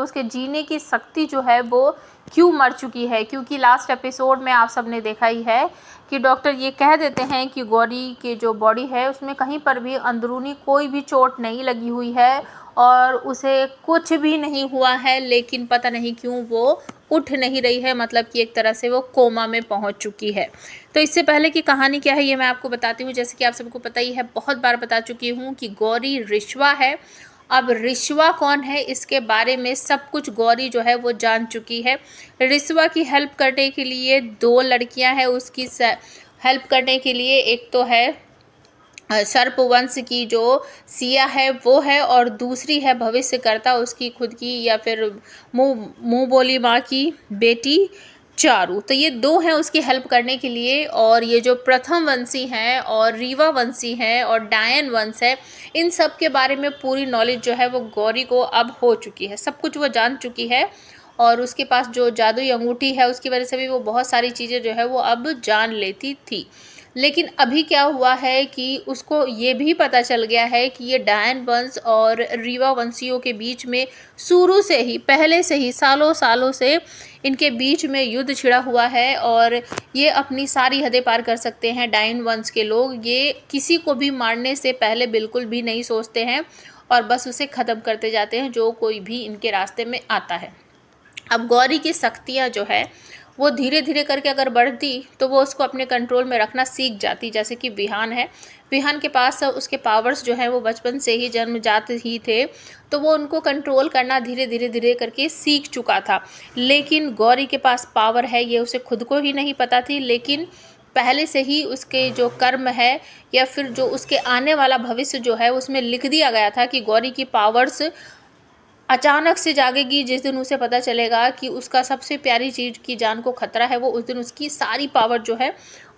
उसके जीने की शक्ति जो है वो क्यों मर चुकी है। क्योंकि लास्ट एपिसोड में आप सबने देखा ही है कि डॉक्टर ये कह देते हैं कि गौरी की जो बॉडी है उसमें कहीं पर भी अंदरूनी कोई भी चोट नहीं लगी हुई है और उसे कुछ भी नहीं हुआ है, लेकिन पता नहीं क्यों वो उठ नहीं रही है, मतलब कि एक तरह से वो कोमा में पहुंच चुकी है। तो इससे पहले की कहानी क्या है ये मैं आपको बताती हूँ। जैसे कि आप सबको पता ही है, बहुत बार बता चुकी हूँ कि गौरी रिश्वा है। अब रिश्वा कौन है इसके बारे में सब कुछ गौरी जो है वो जान चुकी है। रिश्वा की हेल्प करने के लिए दो लड़कियां हैं उसकी हेल्प करने के लिए। एक तो है सर्प वंश की जो सिया है वो है, और दूसरी है भविष्यकर्ता उसकी खुद की या फिर मुँह बोली माँ की बेटी चारू। तो ये दो हैं उसकी हेल्प करने के लिए। और ये जो प्रथम वंशी हैं और रीवा वंशी हैं और डायन वंश है, इन सब के बारे में पूरी नॉलेज जो है वो गौरी को अब हो चुकी है। सब कुछ वो जान चुकी है और उसके पास जो जादुई अंगूठी है उसकी वजह से भी वो बहुत सारी चीज़ें जो है वो अब जान लेती थी। लेकिन अभी क्या हुआ है कि उसको ये भी पता चल गया है कि ये डायन वंश और रीवा वंशियों के बीच में शुरू से ही, पहले से ही सालों सालों से इनके बीच में युद्ध छिड़ा हुआ है और ये अपनी सारी हदें पार कर सकते हैं। डायन वंश के लोग ये किसी को भी मारने से पहले बिल्कुल भी नहीं सोचते हैं और बस उसे ख़त्म करते जाते हैं जो कोई भी इनके रास्ते में आता है। अब गौरी की शक्तियाँ जो है वो धीरे धीरे करके अगर बढ़ती तो वो उसको अपने कंट्रोल में रखना सीख जाती। जैसे कि विहान है, विहान के पास उसके पावर्स जो हैं वो बचपन से ही जन्मजात ही थे, तो वो उनको कंट्रोल करना धीरे धीरे धीरे करके सीख चुका था। लेकिन गौरी के पास पावर है ये उसे खुद को ही नहीं पता थी, लेकिन पहले से ही उसके जो कर्म है या फिर जो उसके आने वाला भविष्य जो है उसमें लिख दिया गया था कि गौरी की पावर्स अचानक से जागेगी। जिस दिन उसे पता चलेगा कि उसका सबसे प्यारी चीज़ की जान को खतरा है, वो उस दिन उसकी सारी पावर जो है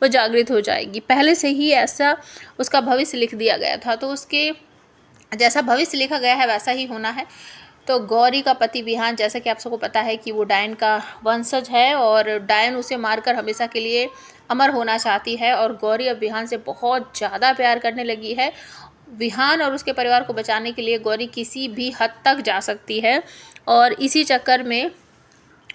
वो जागृत हो जाएगी। पहले से ही ऐसा उसका भविष्य लिख दिया गया था, तो उसके जैसा भविष्य लिखा गया है वैसा ही होना है। तो गौरी का पति विहान, जैसा कि आप सबको पता है कि वो डायन का वंशज है और डायन उसे मारकर हमेशा के लिए अमर होना चाहती है। और गौरी अब विहान से बहुत ज़्यादा प्यार करने लगी है। विहान और उसके परिवार को बचाने के लिए गौरी किसी भी हद तक जा सकती है। और इसी चक्कर में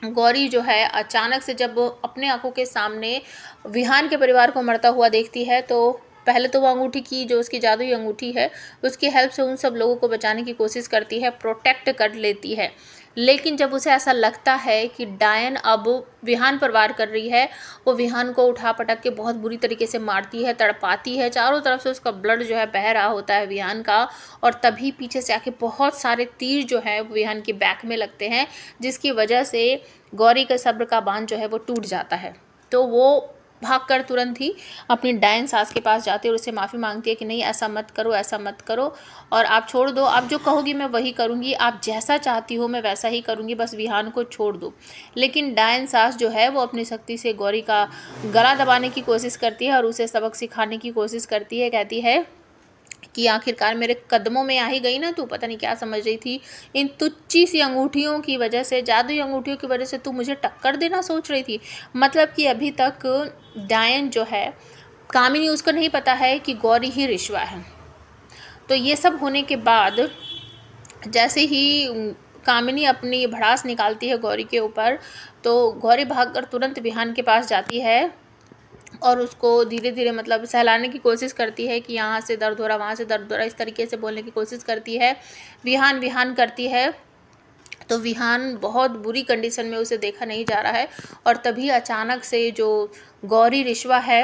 गौरी जो है अचानक से जब अपने आंखों के सामने विहान के परिवार को मरता हुआ देखती है, तो पहले तो वो अंगूठी की जो उसकी जादुई अंगूठी है उसकी हेल्प से उन सब लोगों को बचाने की कोशिश करती है, प्रोटेक्ट कर लेती है। लेकिन जब उसे ऐसा लगता है कि डायन अब विहान पर वार कर रही है, वो विहान को उठा पटक के बहुत बुरी तरीके से मारती है, तड़पाती है। चारों तरफ से उसका ब्लड जो है बह रहा होता है विहान का, और तभी पीछे से आके बहुत सारे तीर जो है विहान के बैक में लगते हैं, जिसकी वजह से गौरी के सब्र का बांध जो है वो टूट जाता है। तो वो भागकर तुरंत ही अपनी डायन सास के पास जाती है और उससे माफ़ी मांगती है कि नहीं ऐसा मत करो, ऐसा मत करो, और आप छोड़ दो, आप जो कहोगी मैं वही करूँगी, आप जैसा चाहती हो मैं वैसा ही करूँगी, बस विहान को छोड़ दो। लेकिन डायन सास जो है वो अपनी शक्ति से गौरी का गला दबाने की कोशिश करती है और उसे सबक सिखाने की कोशिश करती है। कहती है कि आखिरकार मेरे कदमों में आ ही गई ना, तू पता नहीं क्या समझ रही थी, इन तुच्छी सी अंगूठियों की वजह से, जादुई अंगूठियों की वजह से तू मुझे टक्कर देना सोच रही थी। मतलब कि अभी तक डायन जो है, कामिनी, उसको नहीं पता है कि गौरी ही रिश्वा है। तो ये सब होने के बाद जैसे ही कामिनी अपनी भड़ास निकालती है गौरी के ऊपर, तो गौरी भागकर तुरंत विहान के पास जाती है और उसको धीरे धीरे मतलब सहलाने की कोशिश करती है कि यहाँ से दर्द हो रहा, वहाँ से दर्द हो रहा, इस तरीके से बोलने की कोशिश करती है। विहान विहान करती है तो विहान बहुत बुरी कंडीशन में, उसे देखा नहीं जा रहा है। और तभी अचानक से जो गौरी रिश्वा है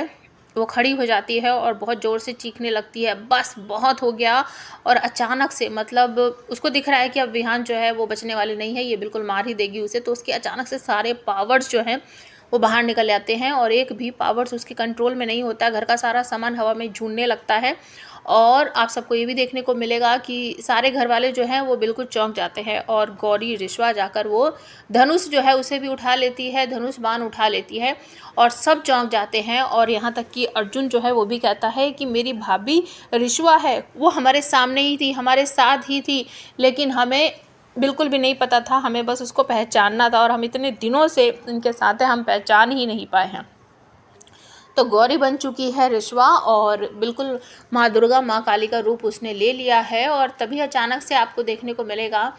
वो खड़ी हो जाती है और बहुत ज़ोर से चीखने लगती है, बस बहुत हो गया। और अचानक से मतलब उसको दिख रहा है कि अब विहान जो है वो बचने वाली नहीं है, ये बिल्कुल मार ही देगी उसे। तो उसके अचानक से सारे पावर्स जो हैं वो बाहर निकल आते हैं और एक भी पावर्स उसके कंट्रोल में नहीं होता। घर का सारा सामान हवा में झूमने लगता है और आप सबको ये भी देखने को मिलेगा कि सारे घर वाले जो हैं वो बिल्कुल चौंक जाते हैं। और गौरी रिश्वा जाकर वो धनुष जो है उसे भी उठा लेती है, धनुष बाण उठा लेती है और सब चौंक जाते हैं। और यहाँ तक कि अर्जुन जो है वो भी कहता है कि मेरी भाभी रिश्वा है, वो हमारे सामने ही थी, हमारे साथ ही थी, लेकिन हमें बिल्कुल भी नहीं पता था, हमें बस उसको पहचानना था और हम इतने दिनों से इनके साथ हैं, हम पहचान ही नहीं पाए हैं। तो गौरी बन चुकी है रिश्वा और बिल्कुल माँ दुर्गा, माँ काली का रूप उसने ले लिया है। और तभी अचानक से आपको देखने को मिलेगा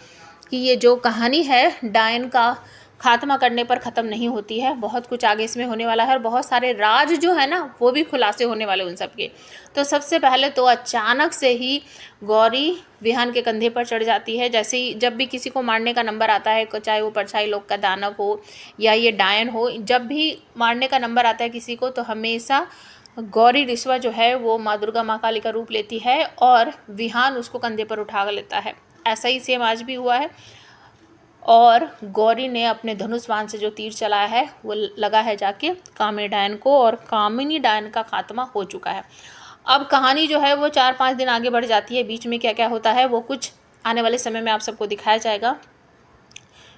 कि ये जो कहानी है डायन का खात्मा करने पर ख़त्म नहीं होती है, बहुत कुछ आगे इसमें होने वाला है और बहुत सारे राज जो है ना वो भी खुलासे होने वाले उन सब के। तो सबसे पहले तो अचानक से ही गौरी विहान के कंधे पर चढ़ जाती है। जैसे ही जब भी किसी को मारने का नंबर आता है, चाहे वो परछाई लोक का दानव हो या ये डायन हो, जब भी मारने का नंबर आता है किसी को तो हमेशा गौरी रिश्वा जो है वो माँ दुर्गा माँ काली का रूप लेती है और विहान उसको कंधे पर उठा लेता है। ऐसा ही सेम आज भी हुआ है और गौरी ने अपने धनुष बाण से जो तीर चलाया है वो लगा है जाके कामिनी डायन को और कामिनी डायन का खात्मा हो चुका है। अब कहानी जो है वो 4-5 दिन आगे बढ़ जाती है। बीच में क्या क्या होता है वो कुछ आने वाले समय में आप सबको दिखाया जाएगा।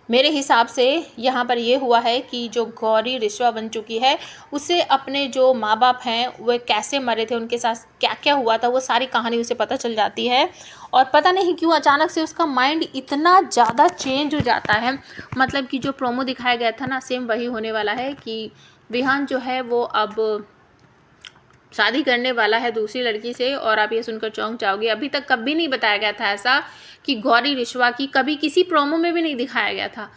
मेरे हिसाब से यहाँ पर ये हुआ है कि जो गौरी रिश्वा बन चुकी है उसे अपने जो माँ बाप हैं वे कैसे मरे थे, उनके साथ क्या क्या हुआ था, वो सारी कहानी उसे पता चल जाती है। और पता नहीं क्यों अचानक से उसका माइंड इतना ज़्यादा चेंज हो जाता है। मतलब कि जो प्रोमो दिखाया गया था ना सेम वही होने वाला है कि विहान जो है वो अब शादी करने वाला है दूसरी लड़की से। और आप ये सुनकर चौंक जाओगे, अभी तक कभी नहीं बताया गया था ऐसा कि गौरी रिश्वा की, कभी किसी प्रोमो में भी नहीं दिखाया गया था।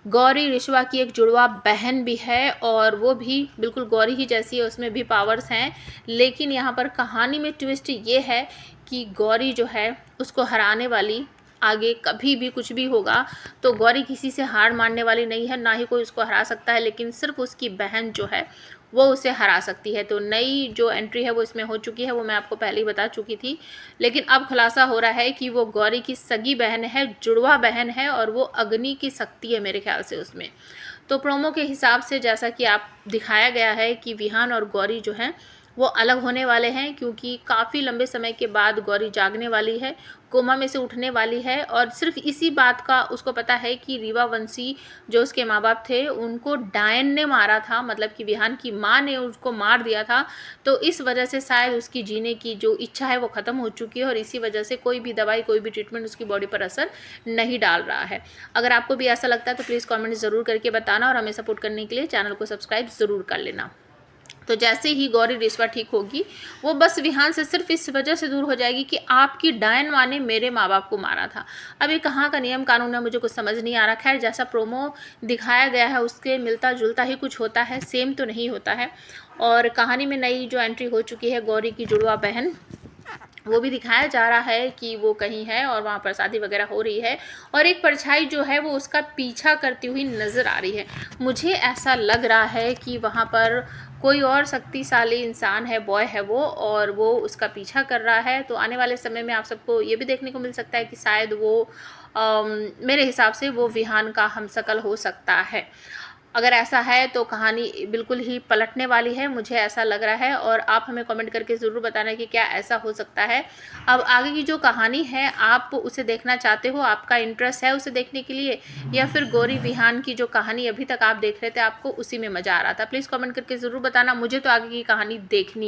गौरी रिश्वा की एक जुड़वा बहन भी है और वो भी बिल्कुल गौरी ही जैसी है, उसमें भी पावर्स हैं। लेकिन यहाँ पर कहानी में ट्विस्ट ये है कि गौरी जो है उसको हराने वाली, आगे कभी भी कुछ भी होगा तो गौरी किसी से हार मानने वाली नहीं है, ना ही कोई उसको हरा सकता है, लेकिन सिर्फ उसकी बहन जो है वो उसे हरा सकती है। तो नई जो एंट्री है वो इसमें हो चुकी है, वो मैं आपको पहले ही बता चुकी थी। लेकिन अब खुलासा हो रहा है कि वो गौरी की सगी बहन है, जुड़वा बहन है और वो अग्नि की शक्ति है मेरे ख्याल से उसमें। तो प्रोमो के हिसाब से जैसा कि आप दिखाया गया है कि विहान और गौरी जो हैं वो अलग होने वाले हैं, क्योंकि काफ़ी लंबे समय के बाद गौरी जागने वाली है, कोमा में से उठने वाली है। और सिर्फ इसी बात का उसको पता है कि रीवा वंशी जो उसके माँ बाप थे उनको डायन ने मारा था, मतलब कि विहान की माँ ने उसको मार दिया था। तो इस वजह से शायद उसकी जीने की जो इच्छा है वो ख़त्म हो चुकी है और इसी वजह से कोई भी दवाई, कोई भी ट्रीटमेंट उसकी बॉडी पर असर नहीं डाल रहा है। अगर आपको भी ऐसा लगता है तो प्लीज़ कॉमेंट ज़रूर करके बताना और हमें सपोर्ट करने के लिए चैनल को सब्सक्राइब ज़रूर कर लेना। तो जैसे ही गौरी रिश्वा ठीक होगी वो बस विहान से सिर्फ इस वजह से दूर हो जाएगी कि आपकी डायन माँ ने मेरे माँ बाप को मारा था। अब ये कहाँ का नियम कानून है मुझे कुछ समझ नहीं आ रहा। खैर जैसा प्रोमो दिखाया गया है उसके मिलता जुलता ही कुछ होता है, सेम तो नहीं होता है। और कहानी में नई जो एंट्री हो चुकी है गौरी की जुड़वा बहन, वो भी दिखाया जा रहा है कि वो कहीं है और वहाँ पर शादी वगैरह हो रही है और एक परछाई जो है वो उसका पीछा करती हुई नज़र आ रही है। मुझे ऐसा लग रहा है कि वहाँ पर कोई और शक्तिशाली इंसान है, बॉय है वो, और वो उसका पीछा कर रहा है। तो आने वाले समय में आप सबको ये भी देखने को मिल सकता है कि शायद वो मेरे हिसाब से वो विहान का हमशक्ल हो सकता है। अगर ऐसा है तो कहानी बिल्कुल ही पलटने वाली है, मुझे ऐसा लग रहा है। और आप हमें कमेंट करके ज़रूर बताना कि क्या ऐसा हो सकता है। अब आगे की जो कहानी है आप उसे देखना चाहते हो, आपका इंटरेस्ट है उसे देखने के लिए, या फिर गौरी विहान की जो कहानी अभी तक आप देख रहे थे आपको उसी में मज़ा आ रहा था, प्लीज़ कमेंट करके ज़रूर बताना। मुझे तो आगे की कहानी देखनी है।